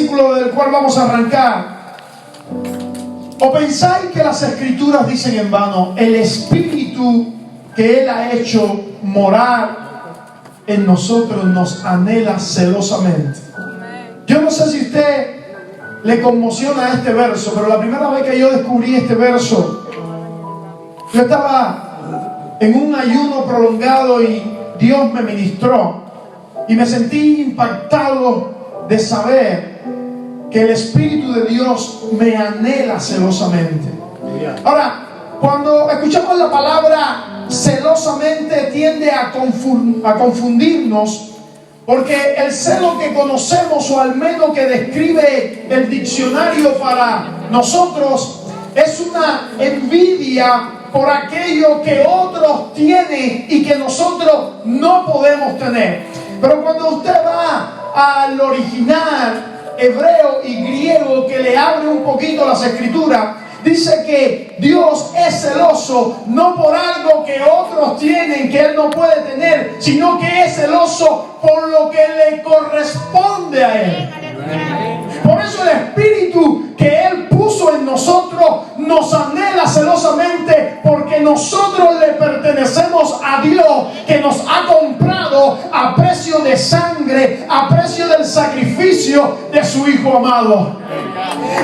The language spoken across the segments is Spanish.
versículo del cual vamos a arrancar. ¿O pensáis que las Escrituras dicen en vano, el Espíritu que Él ha hecho morar en nosotros nos anhela celosamente? Yo no sé si usted le conmociona este verso, pero la primera vez que yo descubrí este verso, yo estaba en un ayuno prolongado y Dios me ministró y me sentí impactado de saber que el Espíritu de Dios me anhela celosamente. Ahora, cuando escuchamos la palabra celosamente tiende a confundirnos, porque el celo que conocemos, o al menos que describe el diccionario para nosotros, es una envidia por aquello que otros tienen y que nosotros no podemos tener. Pero cuando usted va al original hebreo y griego, que le abre un poquito las Escrituras, dice que Dios es celoso no por algo que otros tienen que Él no puede tener, sino que es celoso por lo que le corresponde a Él. Por eso el Espíritu que Él puso en nosotros nos anhela celosamente, porque nosotros le pertenecemos a Dios, que nos ha comprado a precio de sangre, a precio del sacrificio de su Hijo amado.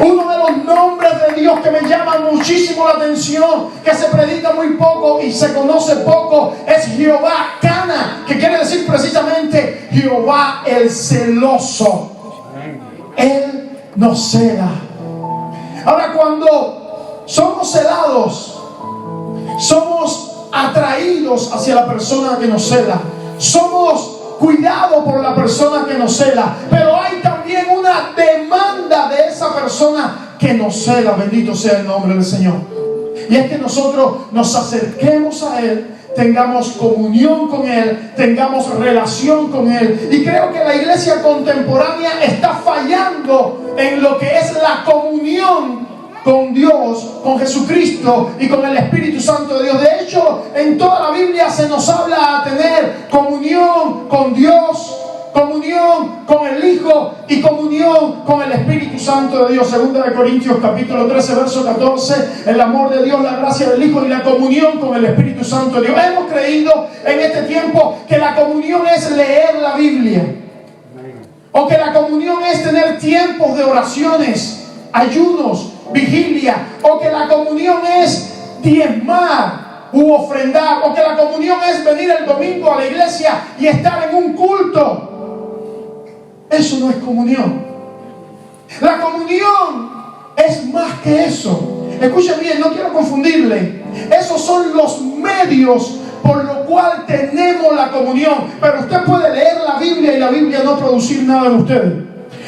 Uno de los nombres de Dios que me llama muchísimo la atención, que se predica muy poco y se conoce poco, es Jehová Cana, que quiere decir precisamente Jehová el celoso. Él nos cela. Ahora, cuando somos celados, somos atraídos hacia la persona que nos cela, somos cuidados por la persona que nos cela, pero hay también una demanda de esa persona que nos cela. Bendito sea el nombre del Señor. Y es que nosotros nos acerquemos a Él, tengamos comunión con Él, tengamos relación con Él. Y creo que la iglesia contemporánea está fallando en lo que es la comunión con Dios, con Jesucristo y con el Espíritu Santo de Dios. De hecho, en toda la Biblia se nos habla a tener comunión con Dios, comunión con el Hijo y comunión con el Espíritu Santo de Dios. 2 Corintios capítulo 13, verso 14. El amor de Dios, la gracia del Hijo y la comunión con el Espíritu Santo de Dios. Hemos creído en este tiempo que la comunión es leer la Biblia, o que la comunión es tener tiempos de oraciones, ayunos, vigilia, o que la comunión es diezmar u ofrendar, o que la comunión es venir el domingo a la iglesia y estar en un culto. Eso no es comunión. La comunión es más que eso. Escuchen bien, no quiero confundirle. Esos son los medios por lo cual tenemos la comunión. Pero usted puede leer la Biblia y la Biblia no producir nada en ustedes.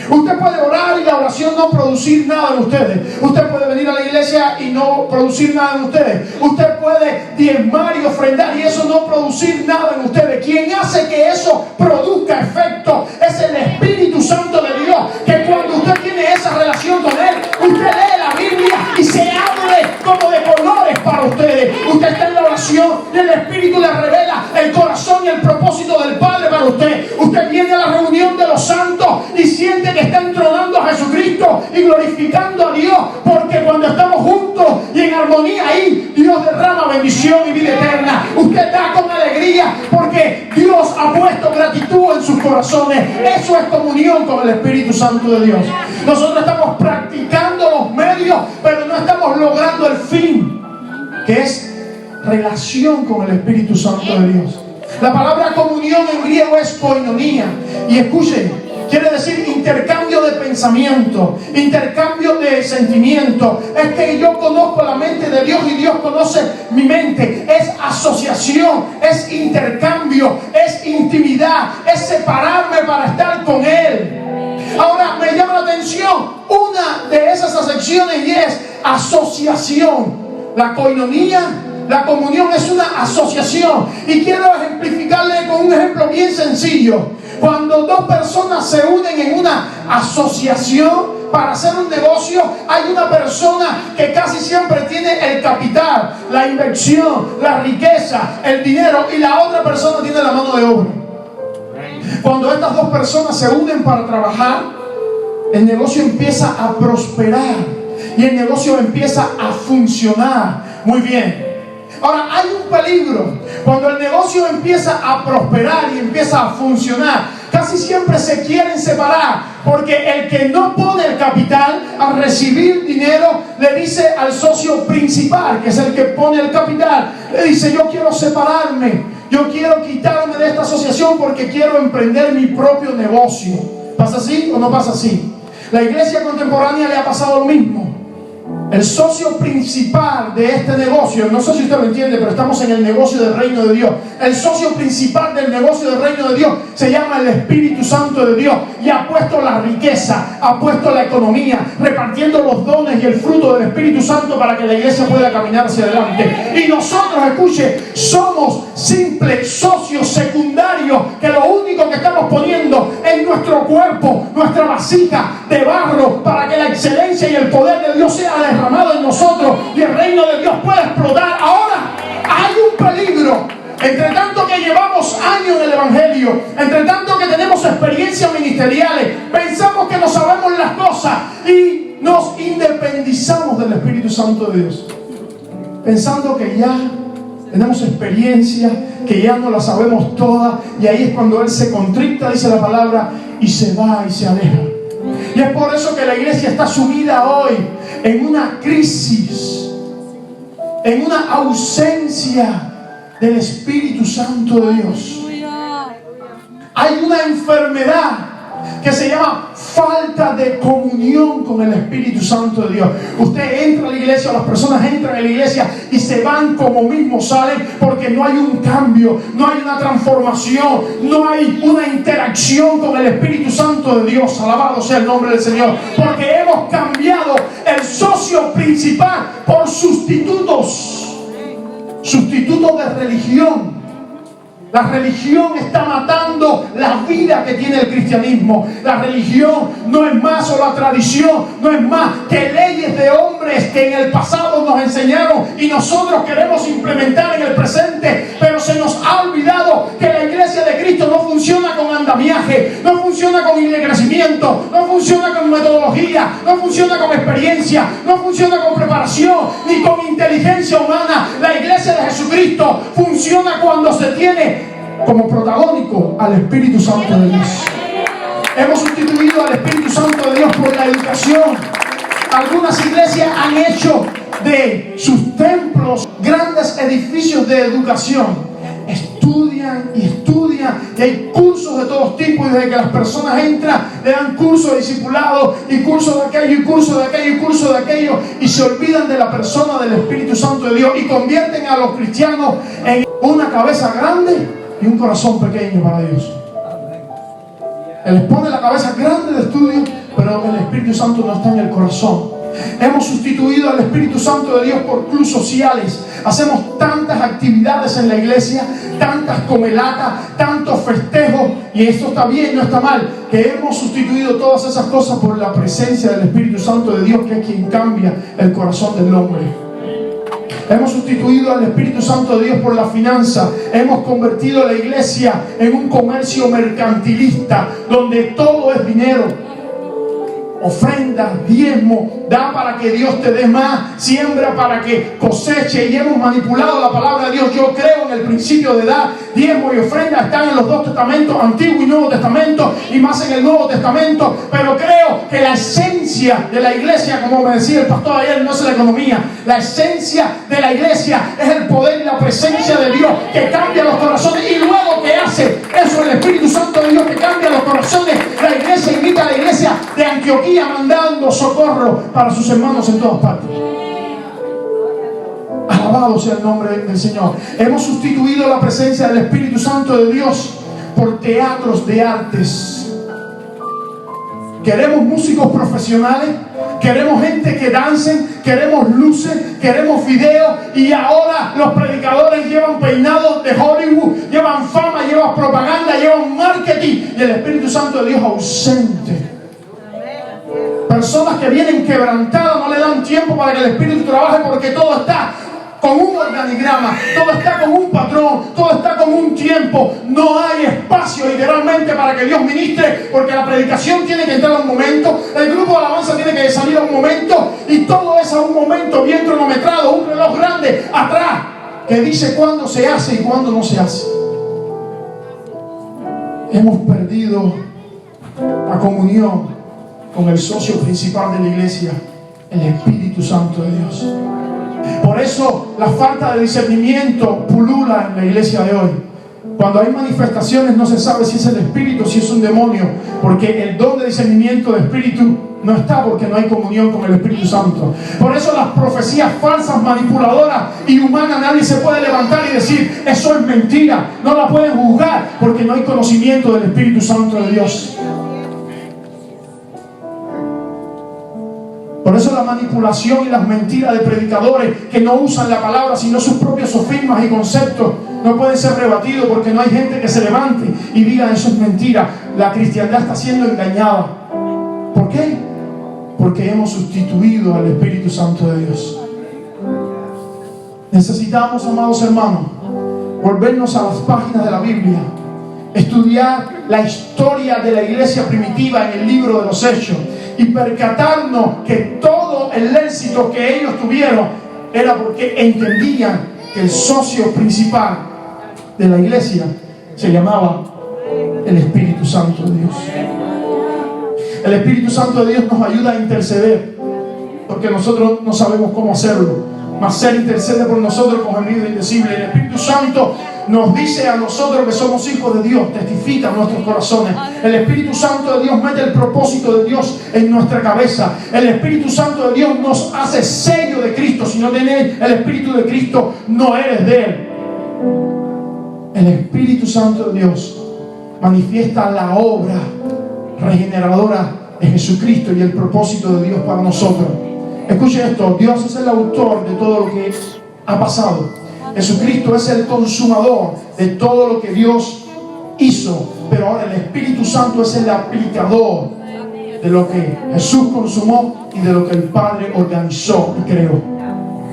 Usted puede orar y la oración no producir nada en ustedes. Usted puede venir a la iglesia y no producir nada en ustedes. Usted puede diezmar y ofrendar y eso no producir nada en ustedes. Quien hace que eso produzca efecto es el Espíritu Santo de Dios, que cuando usted tiene esa relación con Él, usted lee la Biblia y se abre como de colores para ustedes. Usted está en la oración y el Espíritu le revela el corazón y el propósito del Padre para usted. Usted viene a la reunión de los santos y siente que está entronando a Jesucristo y glorificando a Dios, porque cuando estamos juntos y en armonía ahí, Dios derrama bendición y vida eterna. Usted da con alegría porque Dios ha puesto gratitud en sus corazones. Eso es comunión con el Espíritu Santo de Dios. Nosotros estamos practicando los medios, pero no estamos logrando el fin, que es relación con el Espíritu Santo de Dios. La palabra comunión en griego es koinonia, y escuchen, quiere decir intercambio de pensamiento, intercambio de sentimiento. Es que yo conozco la mente de Dios y Dios conoce mi mente. Es asociación, es intercambio, es intimidad, es separarme para estar con Él. Ahora me llama la atención una de esas acepciones y es asociación. La koinonia, la comunión es una asociación. Y quiero ejemplificarle con un ejemplo bien sencillo. Cuando dos personas se unen en una asociación para hacer un negocio, hay una persona que casi siempre tiene el capital, la inversión, la riqueza, el dinero, y la otra persona tiene la mano de obra. Cuando estas dos personas se unen para trabajar, el negocio empieza a prosperar y el negocio empieza a funcionar muy bien. Ahora, hay un peligro. Cuando el negocio empieza a prosperar y empieza a funcionar, casi siempre se quieren separar, porque el que no pone el capital al recibir dinero le dice al socio principal, que es el que pone el capital, le dice: yo quiero separarme, yo quiero quitarme de esta asociación porque quiero emprender mi propio negocio. ¿Pasa así o no pasa así? La iglesia contemporánea le ha pasado lo mismo. El socio principal de este negocio, no sé si usted lo entiende, pero estamos en el negocio del reino de Dios. El socio principal del negocio del reino de Dios se llama el Espíritu Santo de Dios, y ha puesto la riqueza, ha puesto la economía, repartiendo los dones y el fruto del Espíritu Santo para que la iglesia pueda caminar hacia adelante. Y nosotros, escuche, somos simples socios secundarios, que lo único que estamos poniendo es nuestro cuerpo, nuestra vasija de barro, para que la excelencia y el poder de Dios sea derramado en nosotros y el reino de Dios pueda explotar. Ahora, hay un peligro. Entre tanto que llevamos años en el Evangelio, entre tanto que tenemos experiencias ministeriales, pensamos que no sabemos las cosas y nos independizamos del Espíritu Santo de Dios, pensando que ya tenemos experiencia, que ya no la sabemos todas, y ahí es cuando Él se contrita, dice la palabra, y se va y se aleja. Y es por eso que la iglesia está sumida hoy en una crisis, en una ausencia del Espíritu Santo de Dios. Hay una enfermedad que se llama falta de comunión con el Espíritu Santo de Dios. Usted entra a la iglesia, las personas entran a la iglesia y se van como mismo salen, porque no hay un cambio, no hay una transformación, no hay una interacción con el Espíritu Santo de Dios. Alabado sea el nombre del Señor, porque hemos cambiado el socio principal por sustitutos de religión. La religión está matando la vida que tiene el cristianismo. La religión no es más, o la tradición no es más que leyes de hombres que en el pasado nos enseñaron y nosotros queremos implementar en el presente, pero se nos ha olvidado que la iglesia de Cristo no funciona con andamiaje, no funciona con crecimiento, no funciona con metodología, no funciona con experiencia, no funciona con preparación ni con inteligencia humana. La iglesia de Jesucristo funciona cuando se tiene como protagónico al Espíritu Santo de Dios. Hemos sustituido al Espíritu Santo de Dios por la educación. Algunas iglesias han hecho de sus templos grandes edificios de educación. Estudian y estudian, y hay cursos de todos tipos, y desde que las personas entran le dan cursos de discipulado y cursos de aquello y cursos de aquello y cursos de aquello, y se olvidan de la persona del Espíritu Santo de Dios y convierten a los cristianos en una cabeza grande y un corazón pequeño para Dios. Él les pone la cabeza grande de estudio, pero el Espíritu Santo no está en el corazón. Hemos sustituido al Espíritu Santo de Dios por clubes sociales. Hacemos tantas actividades en la iglesia, tantas comelatas, tantos festejos, y esto está bien, no está mal, que hemos sustituido todas esas cosas por la presencia del Espíritu Santo de Dios, que es quien cambia el corazón del hombre. Hemos sustituido al Espíritu Santo de Dios por la finanza. Hemos convertido la iglesia en un comercio mercantilista, donde todo es dinero. Ofrenda, diezmo, da para que Dios te dé más, siembra para que coseche, y hemos manipulado la palabra de Dios. Yo creo en el principio de dar diezmo y ofrenda, están en los dos testamentos, Antiguo y Nuevo Testamento, y más en el Nuevo Testamento, pero creo que la esencia de la iglesia, como me decía el pastor ayer, no es la economía. La esencia de la iglesia es el poder y la presencia de Dios que cambia los corazones, y luego que hace eso el Espíritu Santo de Dios que cambia los corazones, la iglesia invita a la iglesia de Antioquía mandando socorro para sus hermanos en todas partes. Alabado sea el nombre del Señor. Hemos sustituido la presencia del Espíritu Santo de Dios por teatros de artes. Queremos músicos profesionales, queremos gente que dancen, queremos luces, queremos videos, y ahora los predicadores llevan peinados de Hollywood, llevan fama, llevan propaganda, llevan marketing, y el Espíritu Santo de Dios ausente. Personas que vienen quebrantadas, no le dan tiempo para que el Espíritu trabaje, porque todo está con un organigrama, todo está con un patrón, todo está con un tiempo. No hay espacio literalmente para que Dios ministre, porque la predicación tiene que entrar a un momento, el grupo de alabanza tiene que salir a un momento, y todo es a un momento bien cronometrado, un reloj grande atrás que dice cuándo se hace y cuándo no se hace. Hemos perdido la comunión con el socio principal de la iglesia, el Espíritu Santo de Dios. Por eso la falta de discernimiento pulula en la iglesia de hoy. Cuando hay manifestaciones no se sabe si es el Espíritu o si es un demonio, porque el don de discernimiento de Espíritu no está, porque no hay comunión con el Espíritu Santo. Por eso las profecías falsas, manipuladoras y humanas, nadie se puede levantar y decir eso es mentira. No la pueden juzgar porque no hay conocimiento del Espíritu Santo de Dios. Por eso la manipulación y las mentiras de predicadores que no usan la palabra sino sus propios sofismas y conceptos no pueden ser rebatidos, porque no hay gente que se levante y diga eso es mentira. La cristiandad está siendo engañada. ¿Por qué? Porque hemos sustituido al Espíritu Santo de Dios. Necesitamos, amados hermanos, volvernos a las páginas de la Biblia, estudiar la historia de la iglesia primitiva en el libro de los Hechos y percatarnos que todo el éxito que ellos tuvieron era porque entendían que el socio principal de la iglesia se llamaba el Espíritu Santo de Dios. El Espíritu Santo de Dios nos ayuda a interceder, porque nosotros no sabemos cómo hacerlo, mas Él intercede por nosotros con gemidos indecibles. El Espíritu Santo nos dice a nosotros que somos hijos de Dios, testifica en nuestros corazones. El Espíritu Santo de Dios mete el propósito de Dios en nuestra cabeza. El Espíritu Santo de Dios nos hace sello de Cristo. Si no tenés el Espíritu de Cristo, no eres de Él. El Espíritu Santo de Dios manifiesta la obra regeneradora de Jesucristo y el propósito de Dios para nosotros. Escuchen esto: Dios es el autor de todo lo que ha pasado. Jesucristo es el consumador de todo lo que Dios hizo, pero ahora el Espíritu Santo es el aplicador de lo que Jesús consumó y de lo que el Padre organizó y creó.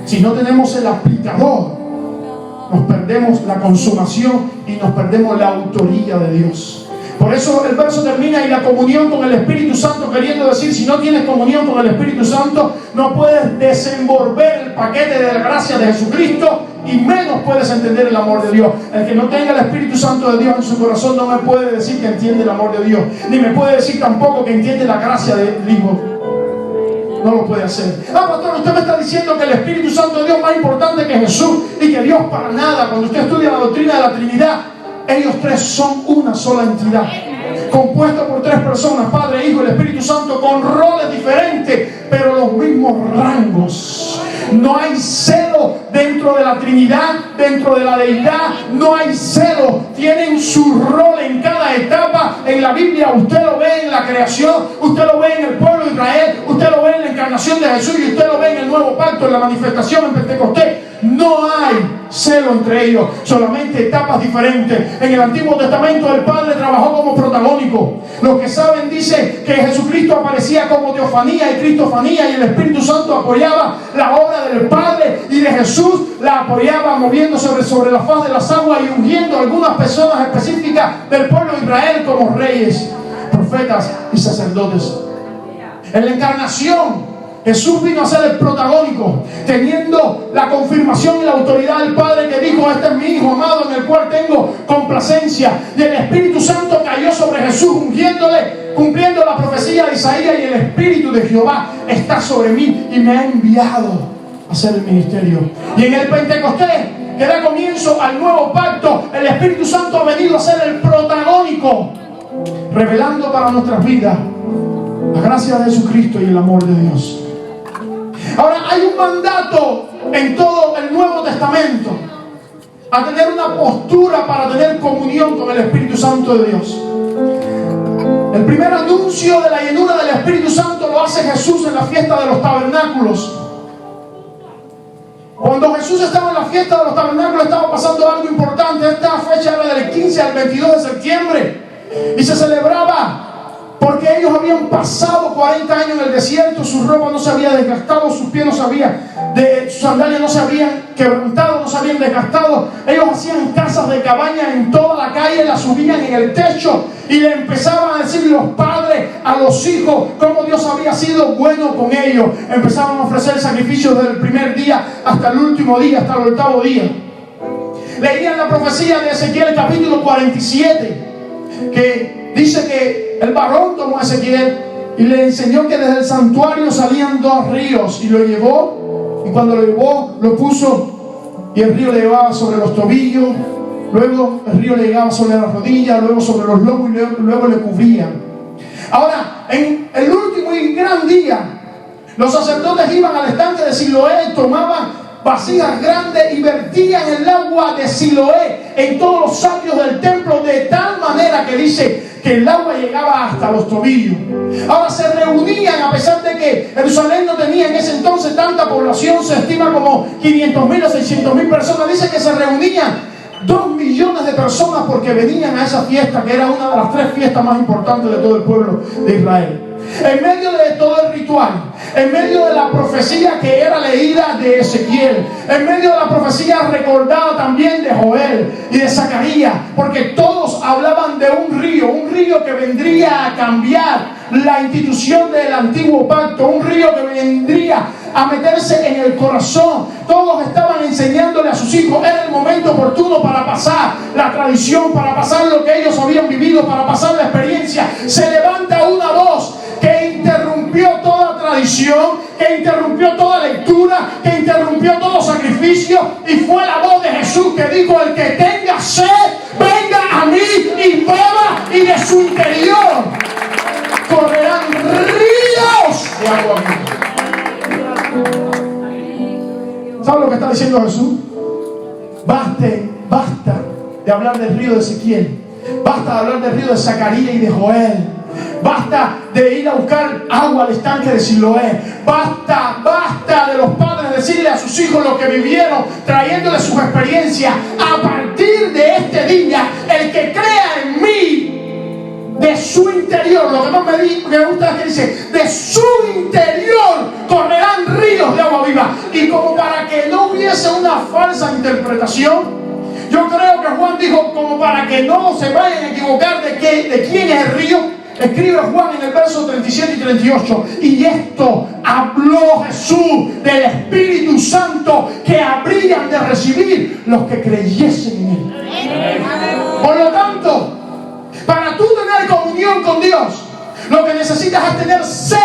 Si no tenemos el aplicador, nos perdemos la consumación y nos perdemos la autoría de Dios. Por eso el verso termina: y la comunión con el Espíritu Santo, queriendo decir, si no tienes comunión con el Espíritu Santo, no puedes desenvolver el paquete de la gracia de Jesucristo, y menos puedes entender el amor de Dios. El que no tenga el Espíritu Santo de Dios en su corazón no me puede decir que entiende el amor de Dios, ni me puede decir tampoco que entiende la gracia del Hijo. No lo puede hacer. Pastor, usted me está diciendo que el Espíritu Santo de Dios es más importante que Jesús y que Dios para nada. Cuando usted estudia la doctrina de la Trinidad, ellos tres son una sola entidad, compuesta por tres personas: Padre, Hijo y el Espíritu Santo, con roles diferentes, pero los mismos rangos. No hay celo dentro de la Trinidad, dentro de la deidad, no hay celo. Tienen su rol en cada etapa. En la Biblia usted lo ve en la creación, usted lo ve en el pueblo de Israel, usted lo ve en la encarnación de Jesús, y usted lo ve en el nuevo pacto, en la manifestación en Pentecostés. No hay celo entre ellos, solamente etapas diferentes. En el Antiguo Testamento el Padre trabajó como protagónico. Los que saben dicen que Jesucristo aparecía como teofanía y cristofanía, y el Espíritu Santo apoyaba la obra del Padre, y de Jesús la apoyaba moviéndose sobre la faz de las aguas y ungiendo a algunas personas específicas del pueblo de Israel como reyes, profetas y sacerdotes. En la encarnación Jesús vino a ser el protagónico, teniendo la confirmación y la autoridad del Padre, que dijo: este es mi Hijo amado en el cual tengo complacencia. Y el Espíritu Santo cayó sobre Jesús, ungiéndole, cumpliendo la profecía de Isaías: y el Espíritu de Jehová está sobre mí y me ha enviado a hacer el ministerio. Y en el Pentecostés, que da comienzo al nuevo pacto, el Espíritu Santo ha venido a ser el protagónico, revelando para nuestras vidas la gracia de Jesucristo y el amor de Dios. Ahora, hay un mandato en todo el Nuevo Testamento a tener una postura para tener comunión con el Espíritu Santo de Dios. El primer anuncio de la llenura del Espíritu Santo lo hace Jesús en la fiesta de los tabernáculos. Cuando Jesús estaba en la fiesta de los tabernáculos, estaba pasando algo importante. Esta fecha era del 15 al 22 de septiembre y se celebraba porque ellos habían pasado 40 años en el desierto, su ropa no se había desgastado, sus pies no se habían de sus sandalias no se habían quebrantado, no se habían desgastado. Ellos hacían casas de cabaña en toda la calle, las subían en el techo y le empezaban a decir los padres a los hijos cómo Dios había sido bueno con ellos. Empezaban a ofrecer sacrificios desde el primer día hasta el último día, hasta el 8º día. Leían la profecía de Ezequiel capítulo 47, que dice que el varón tomó a Ezequiel y le enseñó que desde el santuario salían 2 ríos, y lo llevó, y cuando lo llevó lo puso, y el río le llevaba sobre los tobillos, luego el río le llegaba sobre las rodillas, luego sobre los lomos, y luego le cubría. Ahora, en el último y gran día, los sacerdotes iban al estanque de Siloé, tomaban vasijas grandes y vertían el agua de Siloé en todos los atrios del templo, de tal manera que dice que el agua llegaba hasta los tobillos. Ahora se reunían, a pesar de que Jerusalén no tenía en ese entonces tanta población, se estima como 500,000 o 600,000 personas. Dice que se reunían 2 millones de personas porque venían a esa fiesta, que era una de las 3 fiestas más importantes de todo el pueblo de Israel. En medio de todo el ritual, en medio de la profecía que era leída de Ezequiel, en medio de la profecía recordada también de Joel y de Zacarías, porque todos hablaban de un río que vendría a cambiar la institución del antiguo pacto, un río que vendría a meterse en el corazón. Todos estaban enseñándole a sus hijos. Era el momento oportuno para pasar la tradición, para pasar lo que ellos habían vivido, para pasar la experiencia. Se levanta una voz que interrumpió toda tradición, que interrumpió toda lectura, que interrumpió todo sacrificio, y fue la voz de Jesús que dijo: el que tenga sed, venga a mí y beba, y de su interior correrán ríos de agua viva. ¿Sabe lo que está diciendo Jesús? Basta de hablar del río de Ezequiel, basta de hablar del río de Zacarías y de Joel, basta de ir a buscar agua al estanque de Siloé, basta de los padres decirle a sus hijos lo que vivieron, trayéndoles sus experiencias. A partir de este día, el que crea en mí, de su interior, lo que más me gusta es que dice: de su interior correrán ríos de agua viva. Y como para que no hubiese una falsa interpretación, yo creo que Juan dijo, como para que no se vayan a equivocar de quién es el río, escribe Juan en el verso 37 y 38: y esto habló Jesús del Espíritu Santo que habrían de recibir los que creyesen en Él. Por lo tanto, para tú tener comunión con Dios, lo que necesitas es tener sed.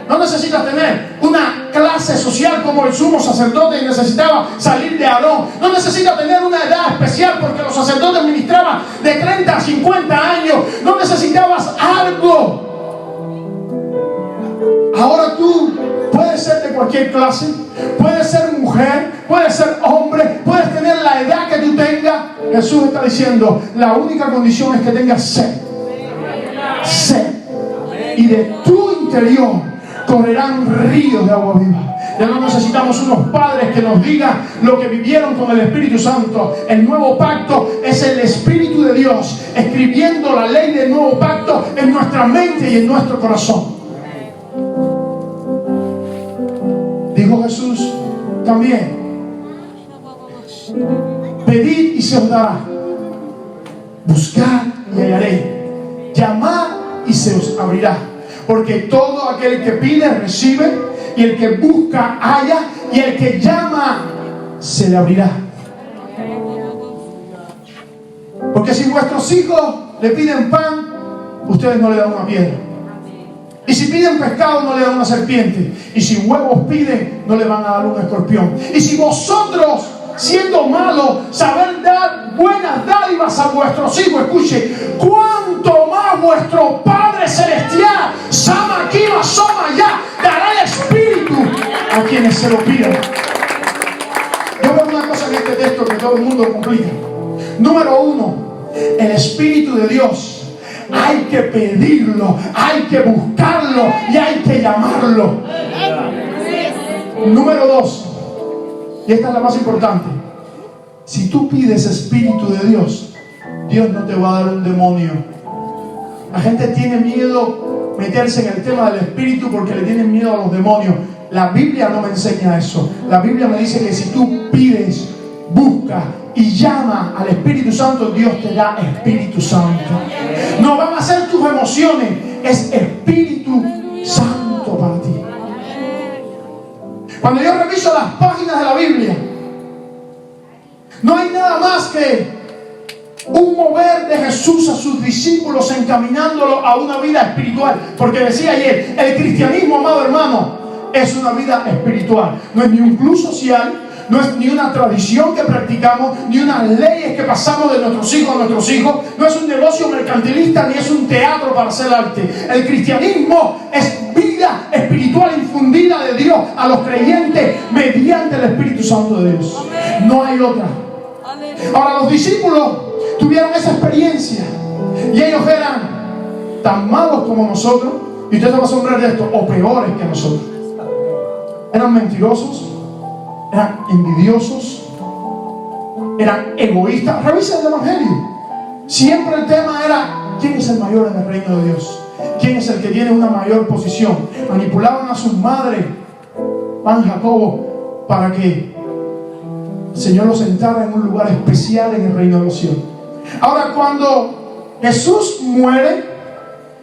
No necesitas tener una clase social como el sumo sacerdote y necesitaba salir de Aarón. No necesitas tener una edad especial porque los sacerdotes ministraban de 30 a 50 años. No necesitabas algo. Ahora tú puedes ser de cualquier clase, puedes ser mujer, puedes ser hombre, puedes tener la edad que tú tengas. Jesús está diciendo: la única condición es que tengas sed. Sed. Y de tu interior correrán ríos de agua viva. Ya no necesitamos unos padres que nos digan lo que vivieron con el Espíritu Santo. El nuevo pacto es el Espíritu de Dios escribiendo la ley del nuevo pacto en nuestra mente y en nuestro corazón. Dijo Jesús también: pedid y se os dará, buscad y hallaréis, llamad y se os abrirá. Porque todo aquel que pide recibe, y el que busca halla, y el que llama se le abrirá. Porque si vuestros hijos le piden pan, ustedes no le dan una piedra. Y si piden pescado, no le dan una serpiente. Y si huevos piden, no le van a dar un escorpión. Y si vosotros, siendo malos, saber dar buenas dádivas a vuestros hijos, escuche, cuánto más vuestro Padre Celestial, Sama Kiva Soma Ya, dará el Espíritu a quienes se lo pidan. Yo veo una cosa en este texto que todo el mundo complica. Número 1, el Espíritu de Dios hay que pedirlo, hay que buscarlo y hay que llamarlo. Número 2, y esta es la más importante: si tú pides Espíritu de Dios, Dios no te va a dar un demonio. La gente tiene miedo meterse en el tema del Espíritu porque le tienen miedo a los demonios. la Biblia no me enseña eso. La Biblia me dice que si tú pides, buscas y llama al Espíritu Santo, Dios te da Espíritu Santo. No van a ser tus emociones, es Espíritu Santo para ti. Cuando yo reviso las páginas de la Biblia, no hay nada más que un mover de Jesús a sus discípulos encaminándolo a una vida espiritual. Porque decía ayer, el cristianismo, amado hermano, es una vida espiritual. No es ni un club social, no es ni una tradición que practicamos, ni unas leyes que pasamos de nuestros hijos a nuestros hijos. No es un negocio mercantilista, ni es un teatro para hacer arte. El cristianismo es vida espiritual infundida de Dios a los creyentes mediante el Espíritu Santo de Dios. No hay otra. Ahora, los discípulos tuvieron esa experiencia y ellos eran tan malos como nosotros, y usted se va a asombrar de esto, o peores que nosotros. Eran mentirosos, eran envidiosos, eran egoístas. Revisa el Evangelio. Siempre el tema era: ¿quién es el mayor en el reino de Dios? ¿Quién es el que tiene una mayor posición? Manipulaban a sus madres, Juan, Jacobo, para que el Señor los sentara en un lugar especial en el reino de los cielos. Ahora, cuando Jesús muere,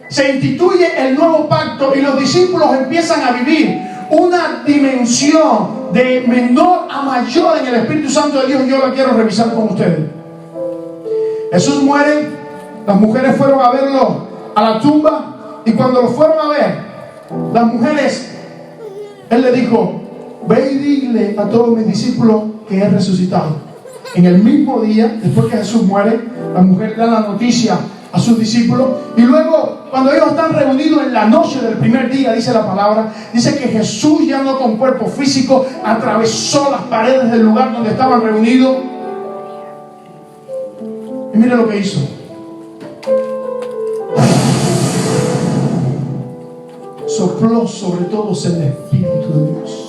se instituye el nuevo pacto y los discípulos empiezan a vivir una dimensión de menor a mayor en el Espíritu Santo de Dios. Yo la quiero revisar con ustedes. Jesús muere, las mujeres fueron a verlo a la tumba, y cuando lo fueron a ver, las mujeres, Él le dijo: ve y dile a todos mis discípulos que he resucitado. En el mismo día, después que Jesús muere, la mujer da la noticia a sus discípulos, y luego, cuando ellos están reunidos en la noche del primer día, dice la palabra, dice que Jesús, ya no con cuerpo físico, atravesó las paredes del lugar donde estaban reunidos. Y mire lo que hizo. Sopló sobre todos el Espíritu de Dios.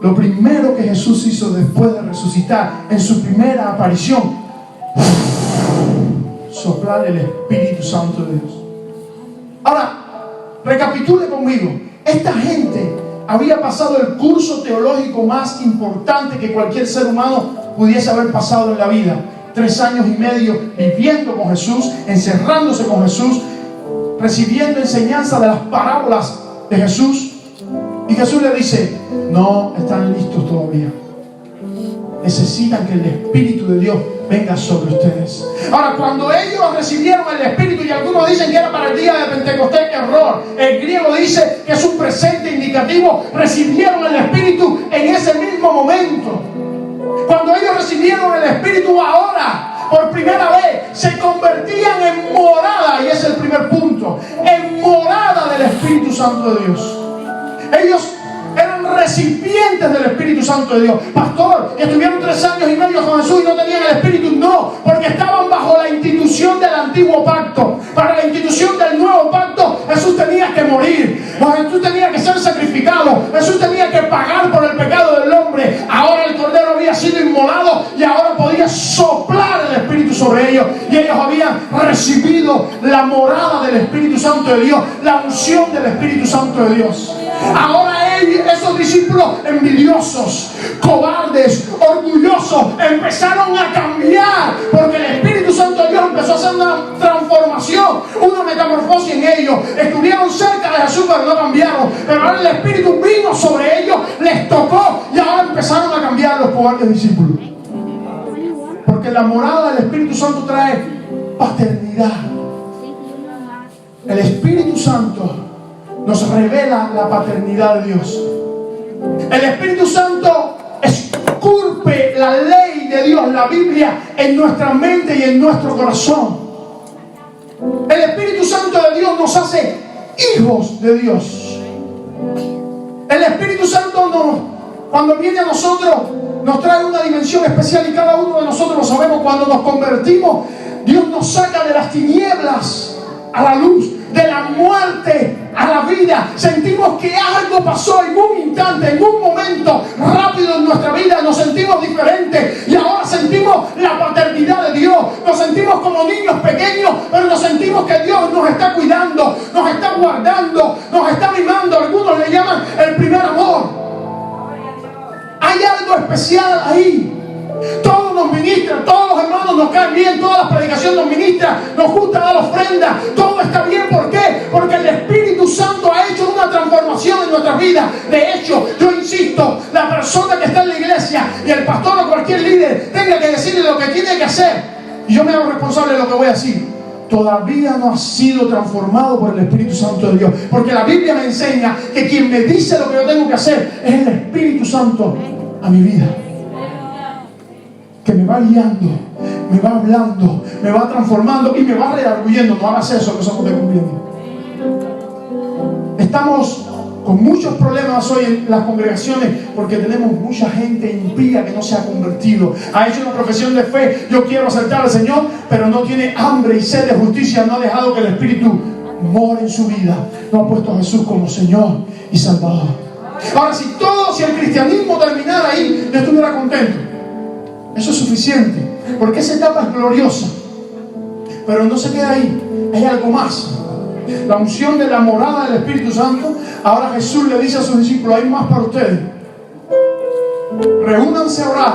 Lo primero que Jesús hizo después de resucitar, en su primera aparición, soplar el Espíritu Santo de Dios. Ahora, recapitule conmigo. Esta gente había pasado el curso teológico más importante que cualquier ser humano pudiese haber pasado en la vida. 3 años y medio viviendo con Jesús, encerrándose con Jesús, recibiendo enseñanza de las parábolas de Jesús. Y Jesús le dice: no están listos todavía. Necesitan que el Espíritu de Dios venga sobre ustedes. Ahora, cuando ellos recibieron el Espíritu, y algunos dicen que era para el día de Pentecostés, error. El griego dice que es un presente indicativo. Recibieron el Espíritu en ese mismo momento. Cuando ellos recibieron el Espíritu, ahora, por primera vez, se convertían en morada, y ese es el primer punto, en morada del Espíritu Santo de Dios. Ellos eran recipientes del Espíritu Santo de Dios. Pastor, estuvieron 3 años y medio con Jesús y no tenían el Espíritu. No, porque estaban bajo la institución del antiguo pacto. Para la institución del nuevo pacto, Jesús tenía que morir, Jesús tenía que ser sacrificado, Jesús tenía que pagar por el pecado del hombre. Ahora el Cordero había sido inmolado y ahora podía soplar el Espíritu sobre ellos, y ellos habían recibido la morada del Espíritu Santo de Dios, la unción del Espíritu Santo de Dios. Ahora esos discípulos envidiosos, cobardes, orgullosos, empezaron a cambiar, porque el Espíritu Santo de Dios empezó a hacer una transformación, una metamorfosis en ellos. Estuvieron cerca de Jesús, pero no cambiaron. Pero ahora el Espíritu vino sobre ellos, les tocó, y ahora empezaron a cambiar los cobardes discípulos. Porque la morada del Espíritu Santo trae paternidad. El Espíritu Santo nos revela la paternidad de Dios. El Espíritu Santo esculpe la ley de Dios, la Biblia, en nuestra mente y en nuestro corazón. El Espíritu Santo de Dios nos hace hijos de Dios. El Espíritu Santo cuando viene a nosotros, nos trae una dimensión especial, y cada uno de nosotros lo sabemos. Cuando nos convertimos, Dios nos saca de las tinieblas a la luz, de la muerte a la vida. Sentimos que algo pasó en un instante, en un momento rápido en nuestra vida. Nos sentimos diferentes y ahora sentimos la paternidad de Dios. Nos sentimos como niños pequeños, pero nos sentimos que Dios nos está cuidando, nos está guardando, nos está mimando. Algunos le llaman el primer amor. Hay algo especial ahí. Todos nos ministran, todos los hermanos nos caen bien, todas las predicaciones nos ministran, nos gusta dar ofrenda, todo está bien. ¿Por qué? Porque el Espíritu Santo ha hecho una transformación en nuestras vidas. De hecho, yo insisto, la persona que está en la iglesia y el pastor o cualquier líder tenga que decirle lo que tiene que hacer, y yo me hago responsable de lo que voy a decir, todavía no ha sido transformado por el Espíritu Santo de Dios. Porque la Biblia me enseña que quien me dice lo que yo tengo que hacer es el Espíritu Santo a mi vida, que me va guiando, me va hablando, me va transformando y me va redarguyendo. No hagas eso, que eso no te conviene. Estamos con muchos problemas hoy en las congregaciones porque tenemos mucha gente impía que no se ha convertido. Ha hecho una profesión de fe: yo quiero aceptar al Señor, pero no tiene hambre y sed de justicia. No ha dejado que el Espíritu more en su vida. No ha puesto a Jesús como Señor y Salvador. Ahora, si el cristianismo terminara ahí, yo estuviera contento. Eso es suficiente, porque esa etapa es gloriosa. Pero no se queda ahí, hay algo más. La unción de la morada del Espíritu Santo. Ahora Jesús le dice a sus discípulos: hay más para ustedes. Reúnanse a orar,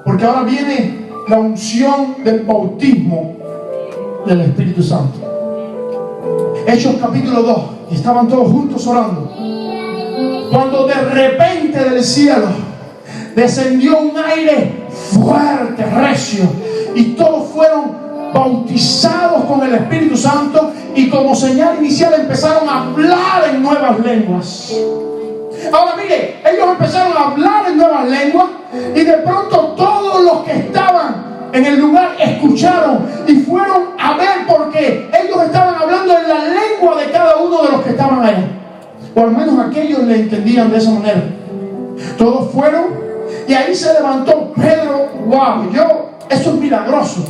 porque ahora viene la unción del bautismo del Espíritu Santo. Hechos capítulo 2. Y estaban todos juntos orando, cuando de repente del cielo descendió un aire fuerte, recio, y todos fueron bautizados con el Espíritu Santo, y como señal inicial empezaron a hablar en nuevas lenguas. Ahora mire, ellos empezaron a hablar en nuevas lenguas, y de pronto todos los que estaban en el lugar escucharon y fueron a ver, porque ellos estaban hablando en la lengua de cada uno de los que estaban allá, o al menos aquellos le entendían de esa manera. Todos fueron. Y ahí se levantó Pedro. ¡Wow! Eso es milagroso.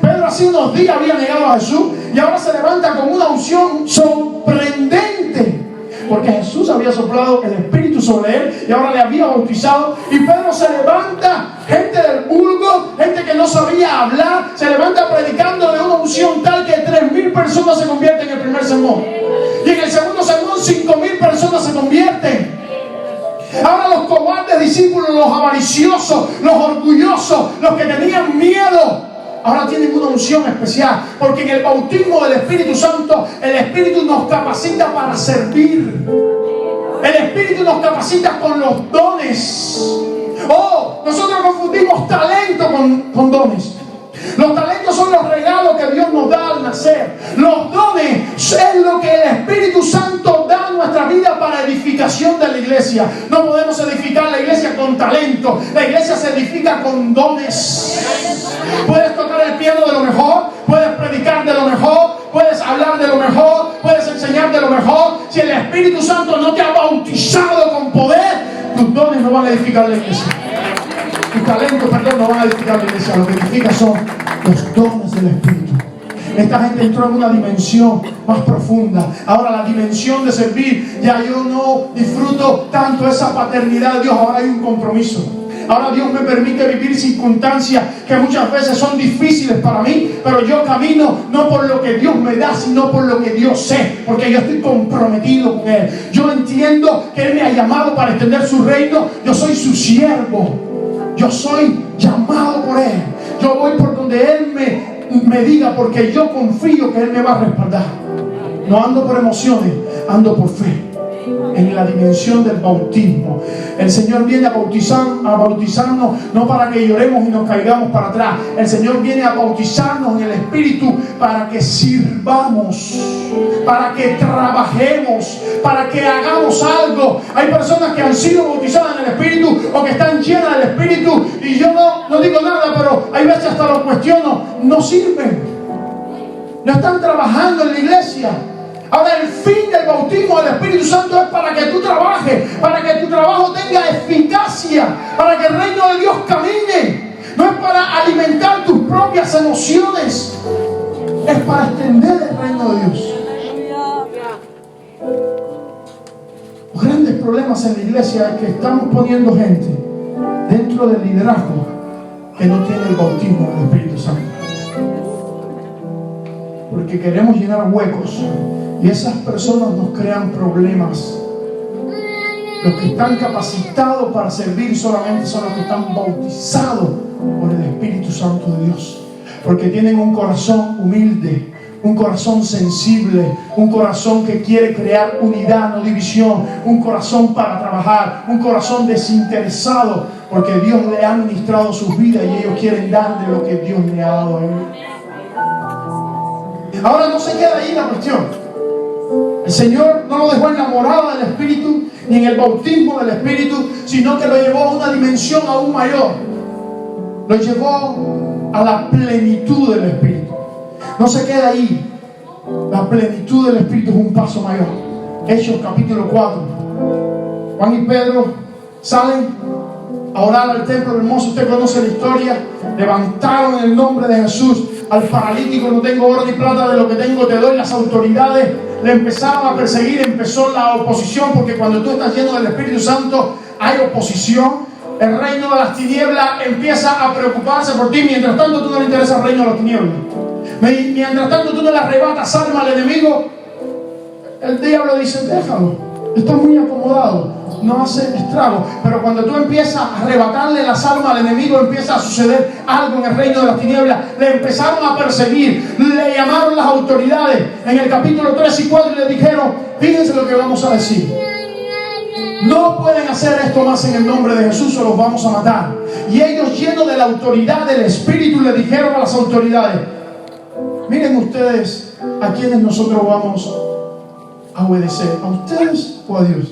Pedro hace unos días había negado a Jesús, y ahora se levanta con una unción sorprendente, porque Jesús había soplado el Espíritu sobre él y ahora le había bautizado. Y Pedro se levanta, gente del vulgo, gente que no sabía hablar, se levanta predicando de una unción tal que 3,000 personas se convierten en el primer sermón, y en el segundo sermón 5,000 personas se convierten. Ahora los cobardes discípulos, los avariciosos, los orgullosos, los que tenían miedo, ahora tienen una unción especial, porque en el bautismo del Espíritu Santo, el Espíritu nos capacita para servir. El Espíritu nos capacita con los dones. Nosotros confundimos talento con dones. Los talentos son los regalos que Dios nos da al nacer. Los dones es lo que el Espíritu Santo da en nuestra vida para edificación de la iglesia. No podemos edificar la iglesia con talento. La iglesia se edifica con dones. Puedes tocar el piano de lo mejor, puedes predicar de lo mejor, puedes hablar de lo mejor, puedes enseñar de lo mejor. Si el Espíritu Santo no te ha bautizado con poder, tus dones no van a edificar la iglesia. Tus talentos, no van a edificar la iglesia. Lo que edifica son los dones del Espíritu. Esta gente entró en una dimensión más profunda. Ahora la dimensión de servir, ya yo no disfruto tanto esa paternidad de Dios. Ahora hay un compromiso. Ahora Dios me permite vivir circunstancias que muchas veces son difíciles para mí, pero yo camino no por lo que Dios me da, sino por lo que Dios sé, porque yo estoy comprometido con Él. Yo entiendo que Él me ha llamado para extender su reino. Yo soy su siervo. Yo soy llamado por Él. Yo voy por donde Él me diga, porque yo confío que Él me va a respaldar. No ando por emociones, ando por fe. En la dimensión del bautismo, el Señor viene a bautizarnos no para que lloremos y nos caigamos para atrás. El Señor viene a bautizarnos en el Espíritu para que sirvamos, para que trabajemos, para que hagamos algo. Hay personas que han sido bautizadas en el Espíritu o que están llenas del Espíritu, y yo no digo nada, pero hay veces hasta los cuestiono. No sirven, no están trabajando en la iglesia. Ahora el fin del bautismo del Espíritu Santo es para que tú trabajes, para que tu trabajo tenga eficacia, para que el reino de Dios camine. No es para alimentar tus propias emociones, es para extender el reino de Dios. Los grandes problemas en la iglesia es que estamos poniendo gente dentro del liderazgo que no tiene el bautismo del Espíritu Santo, porque queremos llenar huecos. Y esas personas nos crean problemas. Los que están capacitados para servir solamente son los que están bautizados por el Espíritu Santo de Dios. Porque tienen un corazón humilde, un corazón sensible, un corazón que quiere crear unidad, no división, un corazón para trabajar, un corazón desinteresado, porque Dios le ha ministrado sus vidas y ellos quieren dar de lo que Dios le ha dado a ellos. Ahora no se queda ahí la cuestión. El Señor no lo dejó en la morada del Espíritu ni en el bautismo del Espíritu, sino que lo llevó a una dimensión aún mayor. Lo llevó a la plenitud del Espíritu. No se queda ahí. La plenitud del Espíritu es un paso mayor. Hechos capítulo 4. Juan y Pedro salen a orar al templo hermoso. Usted conoce la historia. Levantaron en el nombre de Jesús al paralítico. No tengo oro ni plata, de lo que tengo te doy. Las autoridades le empezaron a perseguir. Empezó la oposición, porque cuando tú estás lleno del Espíritu Santo hay oposición. El reino de las tinieblas empieza a preocuparse por ti. Mientras tanto tú no le interesa el reino de las tinieblas. Mientras tanto tú no le arrebatas arma al enemigo. El diablo dice: déjalo, está muy acomodado, no hace estrago. Pero cuando tú empiezas a arrebatarle las armas al enemigo, empieza a suceder algo en el reino de las tinieblas. Le empezaron a perseguir, le llamaron las autoridades en el capítulo 3 y 4 y le dijeron: fíjense lo que vamos a decir, no pueden hacer esto más en el nombre de Jesús o los vamos a matar. Y ellos, llenos de la autoridad del Espíritu, le dijeron a las autoridades: miren ustedes a quienes nosotros vamos a obedecer, ¿a ustedes o a Dios?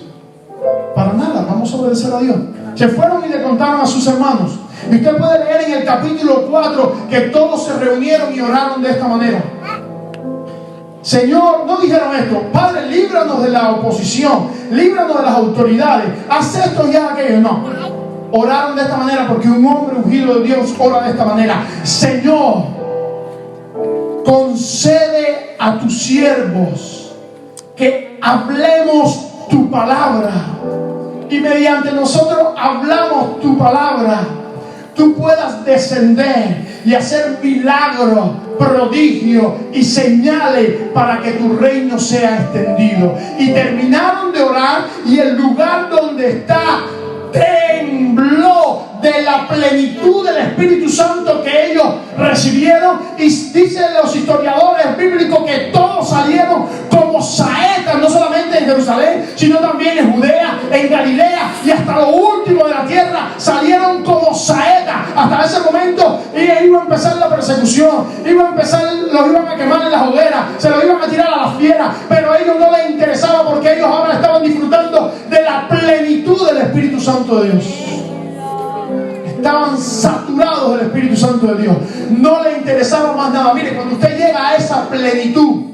Para nada, vamos a obedecer a Dios. Se fueron y le contaron a sus hermanos. Y usted puede leer en el capítulo 4 que todos se reunieron y oraron de esta manera. Señor, no dijeron esto: Padre, líbranos de la oposición, líbranos de las autoridades, haz esto y haz aquello. No, oraron de esta manera porque un hombre ungido de Dios ora de esta manera: Señor, concede a tus siervos que hablemos tu palabra, y mediante nosotros hablamos tu palabra, tú puedas descender y hacer milagros, prodigios y señales para que tu reino sea extendido. Y terminaron de orar y el lugar donde está tembló de la plenitud del Espíritu Santo que ellos recibieron. Y dicen los historiadores bíblicos que todos salieron como saetas, no solamente en Jerusalén, sino también en Judea, en Galilea y hasta lo último de la tierra. Salieron como saetas. Hasta ese momento iba a empezar la persecución, los iban a quemar en las hogueras, se los iban a tirar a las fieras, pero a ellos no les interesaba, porque ellos ahora estaban disfrutando de la plenitud del Espíritu Santo de Dios. Estaban saturados del Espíritu Santo de Dios. No le interesaba más nada. Mire, cuando usted llega a esa plenitud,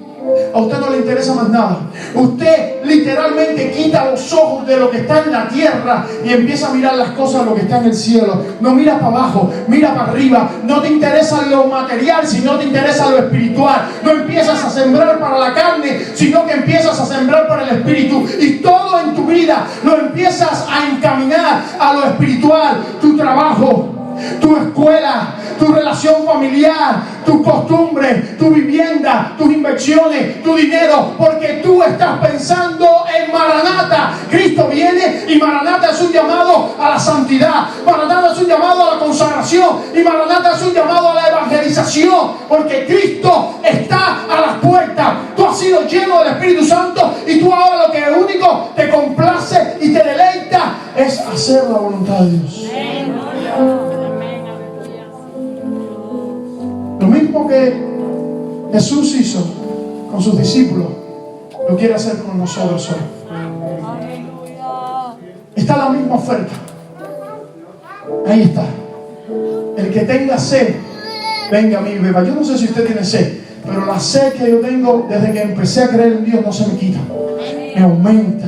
a usted no le interesa más nada. Usted literalmente quita los ojos de lo que está en la tierra y empieza a mirar las cosas de lo que está en el cielo. No mira para abajo, mira para arriba. No te interesa lo material, sino te interesa lo espiritual. No empiezas a sembrar para la carne, sino que empiezas a sembrar para el espíritu. Y todo en tu vida lo empiezas a encaminar a lo espiritual. Tu trabajo, tu escuela, tu relación familiar, tu costumbre, tu vivienda, tus inversiones, tu dinero, porque tú estás pensando en Maranata. Cristo viene y Maranata es un llamado a la santidad, Maranata es un llamado a la consagración y Maranata es un llamado a la evangelización, porque Cristo está a las puertas. Tú has sido lleno del Espíritu Santo y tú ahora lo que único te complace y te deleita es hacer la voluntad de Dios. Lo mismo que Jesús hizo con sus discípulos, lo quiere hacer con nosotros hoy. Está la misma oferta. Ahí está. El que tenga sed, venga a mí y beba. Yo no sé si usted tiene sed, pero la sed que yo tengo desde que empecé a creer en Dios no se me quita. Me aumenta.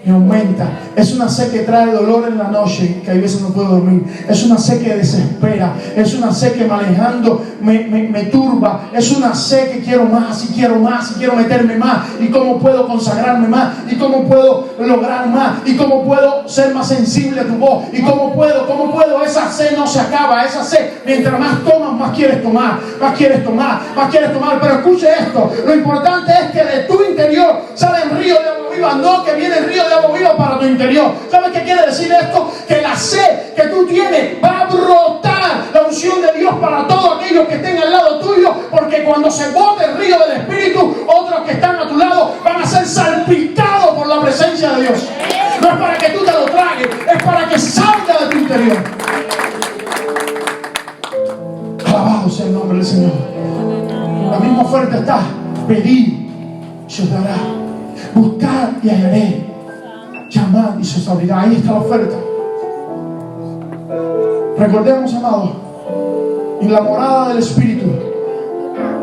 Me aumenta. Es una sed que trae dolor en la noche, que a veces no puedo dormir. Es una sed que desespera. Es una sed que manejando me turba. Es una sed que quiero más y quiero más y quiero meterme más. Y cómo puedo consagrarme más. Y cómo puedo lograr más. Y cómo puedo ser más sensible a tu voz. Y cómo puedo. Esa sed no se acaba, esa sed, mientras más tomas, más quieres tomar, más quieres tomar, más quieres tomar. Pero escuche esto, lo importante es que de tu interior salen ríos de agua viva, no que viene el río de agua viva para tu interior. ¿Sabes qué quiere decir esto? Que la sed que tú tienes va a brotar la unción de Dios para todos aquellos que estén al lado tuyo, porque cuando se bote el río del Espíritu, otros que están a tu lado van a ser salpicados por la presencia de Dios. No es para que tú te lo tragues, es para que salga de tu interior. Alabado sea el nombre del Señor. La misma oferta está: pedid, se os dará, buscad y hallaré, llamad y se os abrirá. Ahí está la oferta. Recordemos, amados, en la morada del Espíritu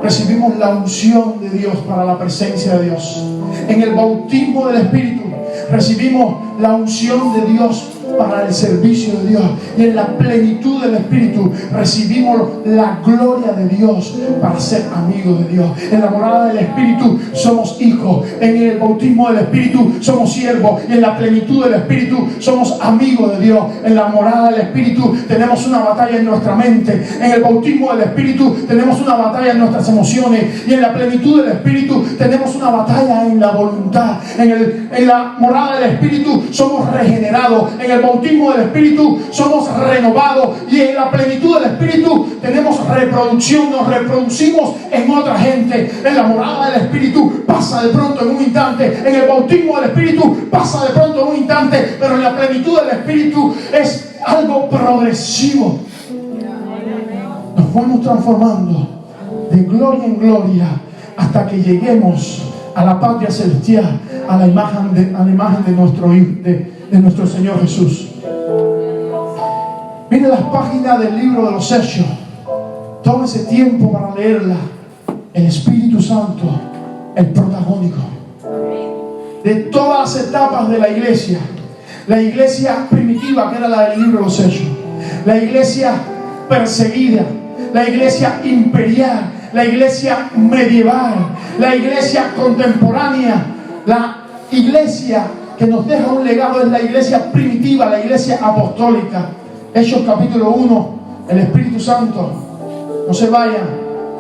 recibimos la unción de Dios para la presencia de Dios. En el bautismo del Espíritu recibimos la unción de Dios para el servicio de Dios. Y en la plenitud del Espíritu recibimos la gloria de Dios para ser amigos de Dios. En la morada del Espíritu somos hijos. En el bautismo del Espíritu somos siervos. Y en la plenitud del Espíritu somos amigos de Dios. En la morada del Espíritu tenemos una batalla en nuestra mente. En el bautismo del Espíritu tenemos una batalla en nuestras emociones. Y en la plenitud del Espíritu tenemos una batalla en la voluntad. En la morada del Espíritu somos regenerados. En el bautismo del Espíritu somos renovados. Y en la plenitud del Espíritu tenemos reproducción. Nos reproducimos en otra gente. En la morada del Espíritu pasa de pronto en un instante. En el bautismo del Espíritu pasa de pronto en un instante. Pero en la plenitud del Espíritu es algo progresivo. Nos vamos transformando de gloria en gloria hasta que lleguemos a la patria celestial, a la imagen de nuestro Señor Jesús. Mire las páginas del libro de los Hechos. Tómese tiempo para leerla. El Espíritu Santo, el protagónico de todas las etapas de la iglesia. La iglesia primitiva, que era la del libro de los Hechos. La iglesia perseguida. La iglesia imperial. La iglesia medieval, la iglesia contemporánea, la iglesia que nos deja un legado es la iglesia primitiva, la iglesia apostólica. Hechos capítulo 1, el Espíritu Santo. No se vayan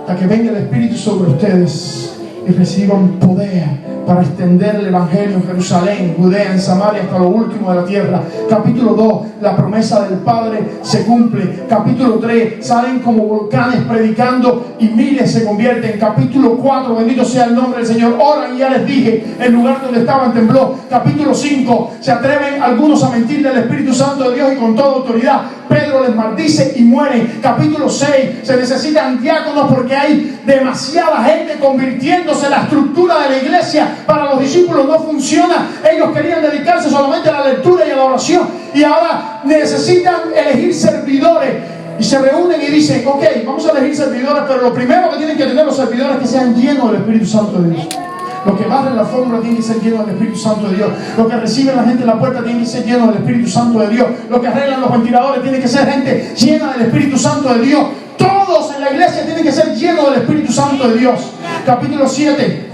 hasta que venga el Espíritu sobre ustedes y reciban poder para extender el Evangelio en Jerusalén, Judea, en Samaria, hasta lo último de la tierra. Capítulo 2, la promesa del Padre se cumple. Capítulo 3, salen como volcanes predicando y miles se convierten. Capítulo 4, bendito sea el nombre del Señor, oran y ya les dije, el lugar donde estaban tembló. Capítulo 5, se atreven algunos a mentir del Espíritu Santo de Dios y con toda autoridad Pedro les maldice y mueren. Capítulo 6, se necesitan diáconos porque hay demasiada gente convirtiéndose. La estructura de la iglesia para los discípulos no funciona. Ellos querían dedicarse solamente a la lectura y a la oración, y ahora necesitan elegir servidores. Y se reúnen y dicen: ok, vamos a elegir servidores, pero lo primero que tienen que tener los servidores es que sean llenos del Espíritu Santo de Dios. Los que barren la fórmula tienen que ser llenos del Espíritu Santo de Dios. Los que reciben a la gente en la puerta tienen que ser llenos del Espíritu Santo de Dios. Los que arreglan los ventiladores tienen que ser gente llena del Espíritu Santo de Dios. Todos en la iglesia tienen que ser llenos del Espíritu Santo de Dios. Capítulo 7.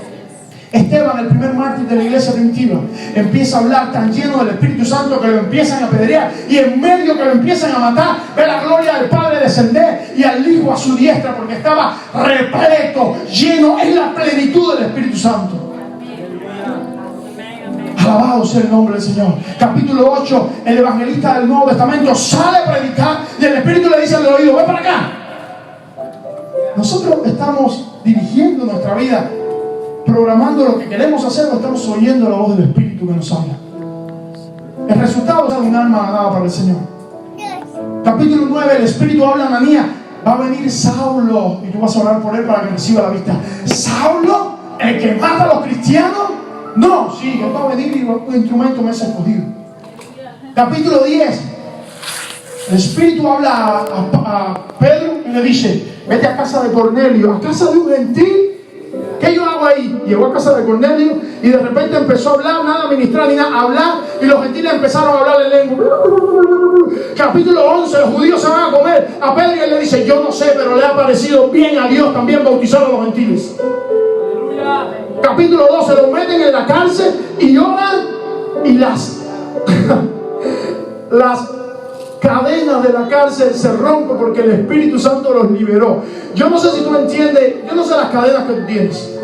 Esteban, el primer mártir de la iglesia primitiva, empieza a hablar tan lleno del Espíritu Santo que lo empiezan a apedrear, y en medio que lo empiezan a matar, ve la gloria del Padre descender y al Hijo a su diestra, porque estaba repleto, lleno en la plenitud del Espíritu Santo. Alabado sea el nombre del Señor. Capítulo 8, el evangelista del Nuevo Testamento sale a predicar y el Espíritu le dice al oído: ven para acá. Nosotros estamos dirigiendo nuestra vida, programando lo que queremos hacer, o estamos oyendo la voz del Espíritu que nos habla. El resultado es un alma ganada para el Señor. Capítulo 9, el Espíritu habla a Ananías: va a venir Saulo y tú vas a orar por él para que reciba la vista. ¿Saulo? ¿El que mata a los cristianos? No, sí, él va a venir y un instrumento me es escogido. Capítulo 10, el Espíritu habla a Pedro y le dice: vete a casa de Cornelio, a casa de un gentil. ¿Qué yo hago ahí? Llegó a casa de Cornelio y de repente empezó a hablar, nada a ministrar ni nada, a hablar, y los gentiles empezaron a hablar en lengua. Capítulo 11, los judíos se van a comer a Pedro y él le dice: yo no sé, pero le ha parecido bien a Dios también bautizar a los gentiles. Capítulo 12, los meten en la cárcel y lloran, y las cadenas de la cárcel se rompen porque el Espíritu Santo los liberó. Yo no sé si tú entiendes, yo no sé las cadenas que tú tienes,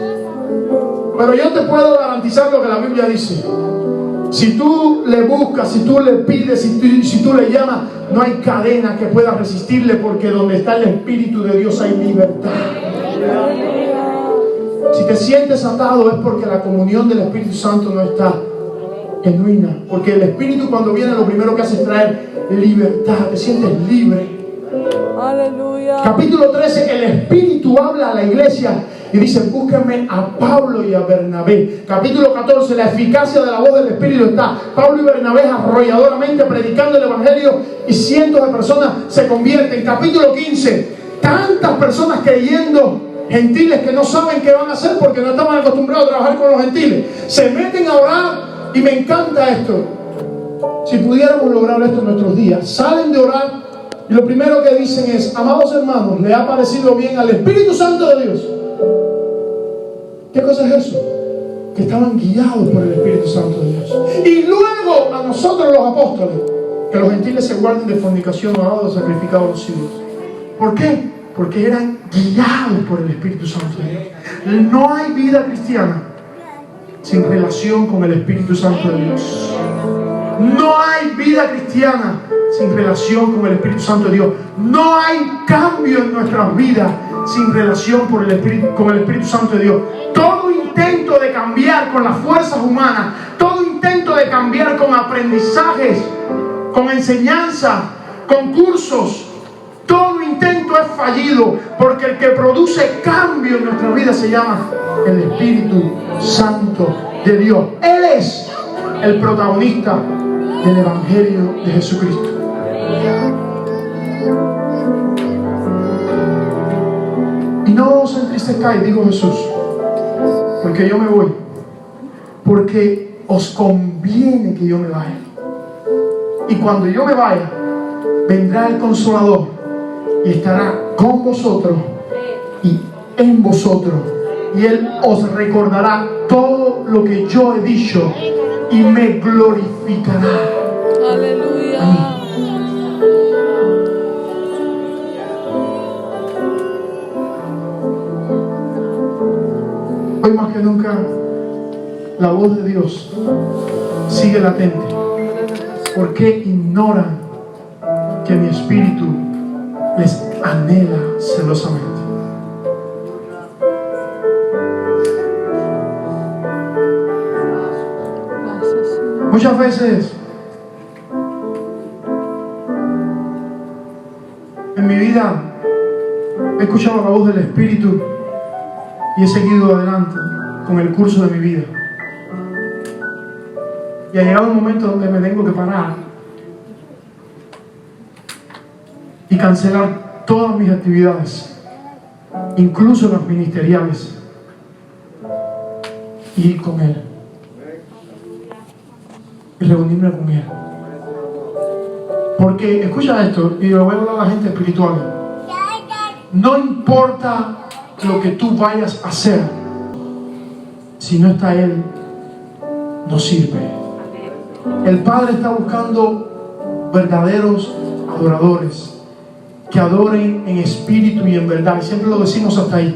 pero yo te puedo garantizar lo que la Biblia dice. Si tú le buscas, si tú le pides, si tú le llamas, no hay cadena que pueda resistirle, porque donde está el Espíritu de Dios hay libertad. Si te sientes atado es porque la comunión del Espíritu Santo no está genuina. Porque el Espíritu, cuando viene, lo primero que hace es traer libertad. Te sientes libre. Aleluya. Capítulo 13, el Espíritu habla a la iglesia y dice: búsquenme a Pablo y a Bernabé. Capítulo 14, la eficacia de la voz del Espíritu está. Pablo y Bernabé arrolladoramente predicando el Evangelio y cientos de personas se convierten. Capítulo 15, tantas personas creyendo, gentiles que no saben qué van a hacer porque no estaban acostumbrados a trabajar con los gentiles. Se meten a orar. Y me encanta esto. Si pudiéramos lograr esto en nuestros días, salen de orar y lo primero que dicen es: amados hermanos, ¿le ha parecido bien al Espíritu Santo de Dios? ¿Qué cosa es eso? Que estaban guiados por el Espíritu Santo de Dios. Y luego a nosotros los apóstoles, que los gentiles se guarden de fornicación, o de sacrificado a los ídolos. ¿Por qué? Porque eran guiados por el Espíritu Santo de Dios. No hay vida cristiana sin relación con el Espíritu Santo de Dios. No hay vida cristiana sin relación con el Espíritu Santo de Dios. No hay cambio en nuestras vidas sin relación con el Espíritu Santo de Dios. Todo intento de cambiar con las fuerzas humanas, todo intento de cambiar con aprendizajes, con enseñanza, con cursos, todo intento es fallido, porque el que produce cambio en nuestra vida se llama el Espíritu Santo de Dios. Él es el protagonista del Evangelio de Jesucristo. Y no os entristezcáis, dijo Jesús, porque yo me voy, porque os conviene que yo me vaya. Y cuando yo me vaya, vendrá el Consolador y estará con vosotros y en vosotros, y Él os recordará todo lo que yo he dicho y me glorificará. Aleluya. Hoy más que nunca la voz de Dios sigue latente. ¿Por qué ignoran que mi espíritu les anhela celosamente? Muchas veces en mi vida he escuchado la voz del Espíritu y he seguido adelante con el curso de mi vida. Y ha llegado un momento donde me tengo que parar y cancelar todas mis actividades, incluso las ministeriales, y ir con Él y reunirme con Él. Porque, escucha esto, y lo voy a hablar a la gente espiritual: no importa lo que tú vayas a hacer, si no está Él, no sirve. El Padre está buscando verdaderos adoradores que adoren en espíritu y en verdad, y siempre lo decimos hasta ahí.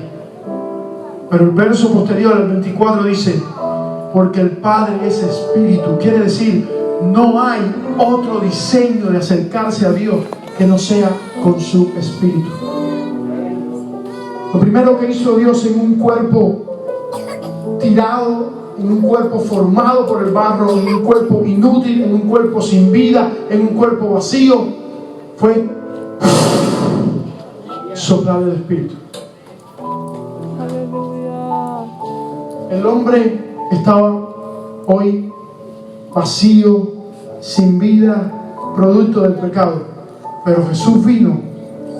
Pero el verso posterior, el 24, dice: porque el Padre es espíritu. Quiere decir, no hay otro diseño de acercarse a Dios que no sea con su espíritu. Lo primero que hizo Dios en un cuerpo tirado, en un cuerpo formado por el barro, en un cuerpo inútil, en un cuerpo sin vida, en un cuerpo vacío, fue soplar el espíritu. Aleluya. El hombre estaba hoy vacío, sin vida, producto del pecado. Pero Jesús vino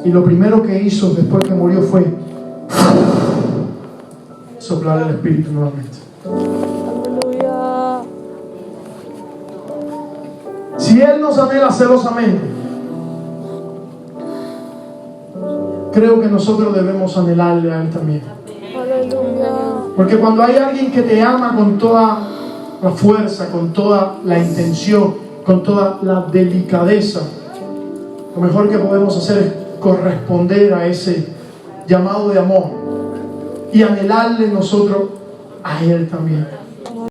y lo primero que hizo después que murió fue soplar el espíritu nuevamente. Aleluya. Si Él nos anhela celosamente, creo que nosotros debemos anhelarle a Él también. Aleluya. Porque cuando hay alguien que te ama con toda la fuerza, con toda la intención, con toda la delicadeza, Lo mejor que podemos hacer es corresponder a ese llamado de amor y anhelarle nosotros a Él también.